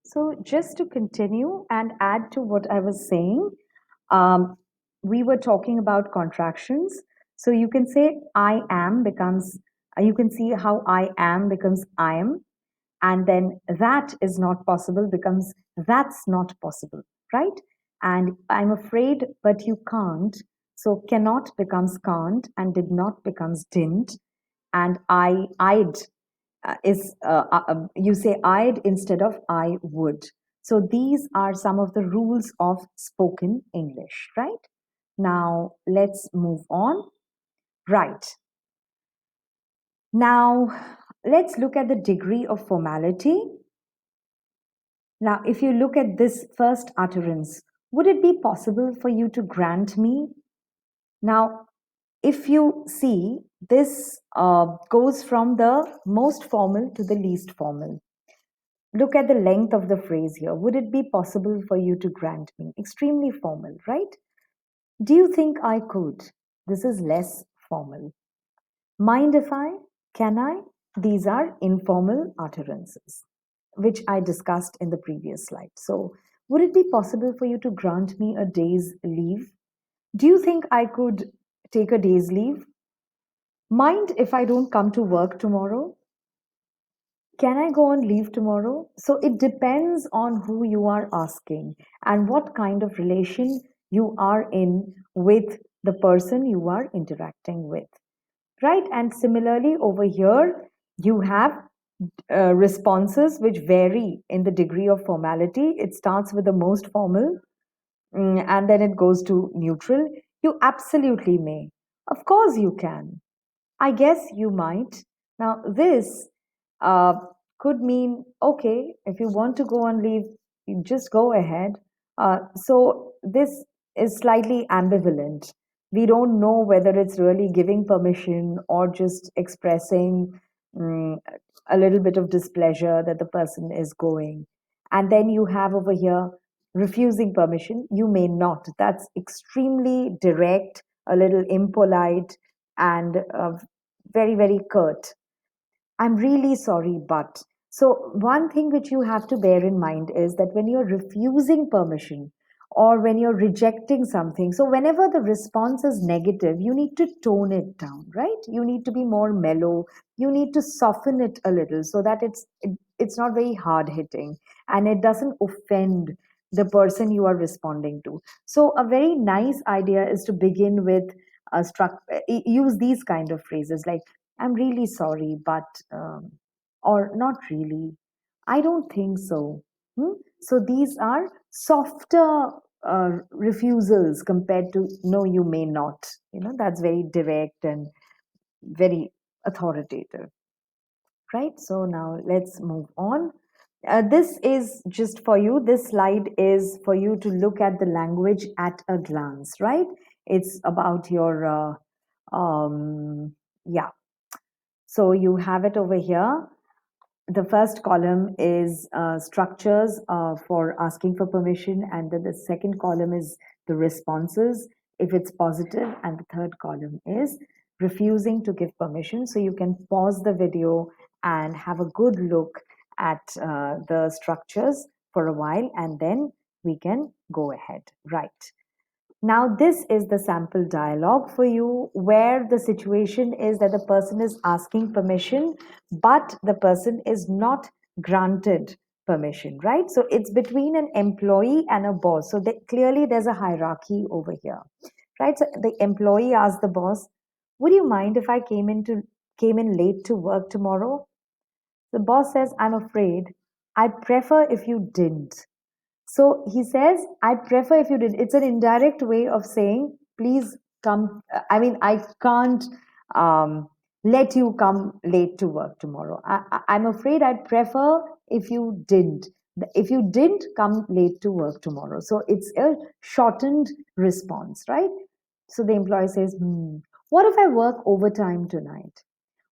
So, just to continue and add to what I was saying, um, we were talking about contractions. So, you can say I am becomes, you can see how I am becomes I am, and then that is not possible becomes that's not possible, right? And I'm afraid, but you can't. So, cannot becomes can't, and did not becomes didn't, and I'd is you say I'd instead of I would. So these are some of the rules of spoken English, right? Now let's move on. Right. Now let's look at the degree of formality. Now, if you look at this first utterance, would it be possible for you to grant me? Now, if you see, this goes from the most formal to the least formal. Look at the length of the phrase here. Would it be possible for you to grant me? Extremely formal, right? Do you think I could? This is less formal. Mind if I? Can I? These are informal utterances, which I discussed in the previous slide. So, would it be possible for you to grant me a day's leave? Do you think I could take a day's leave? Mind if I don't come to work tomorrow? Can I go on leave tomorrow? So it depends on who you are asking and what kind of relation you are in with the person you are interacting with, right? And similarly, over here, you have responses which vary in the degree of formality. It starts with the most formal, and then it goes to neutral. You absolutely may. Of course, you can. I guess you might. Now, this uh, could mean okay, if you want to go on leave, you just go ahead. So, this is slightly ambivalent. We don't know whether it's really giving permission or just expressing mm, a little bit of displeasure that the person is going. And then you have over here refusing permission. You may not. That's extremely direct, a little impolite, and very, very curt. I'm really sorry, but. So, one thing which you have to bear in mind is that when you're refusing permission or when you're rejecting something, so whenever the response is negative, you need to tone it down, right? You need to be more mellow. You need to soften it a little so that it's not very hard hitting and it doesn't offend the person you are responding to. So, a very nice idea is to begin with use these kind of phrases like I'm really sorry, but or not really. I don't think so. So these are softer refusals compared to no, you may not. That's very direct and very authoritative, right? So now let's move on. This is just for you. This slide is for you to look at the language at a glance, right? It's about your, yeah. So you have it over here. The first column is structures for asking for permission, and then the second column is the responses if it's positive, and the third column is refusing to give permission. So you can pause the video and have a good look at the structures for a while, and then we can go ahead. Right. Now, this is the sample dialogue for you where the situation is that the person is asking permission, but the person is not granted permission, right? So it's between an employee and a boss. So clearly there's a hierarchy over here, right? So the employee asks the boss, "Would you mind if I came in late to work tomorrow?" The boss says, "I'm afraid I'd prefer if you didn't." So he says, "I'd prefer if you did." It's an indirect way of saying, please come. I mean, I can't um, let you come late to work tomorrow. I'm afraid I'd prefer if you didn't. If you didn't come late to work tomorrow. So it's a shortened response, right? So the employee says, what if I work overtime tonight?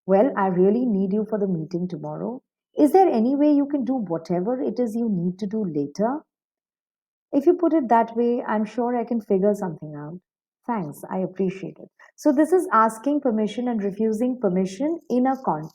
Well, I really need you for the meeting tomorrow. Is there any way you can do whatever it is you need to do later? If you put it that way, I'm sure I can figure something out. Thanks, I appreciate it. So, this is asking permission and refusing permission in a context.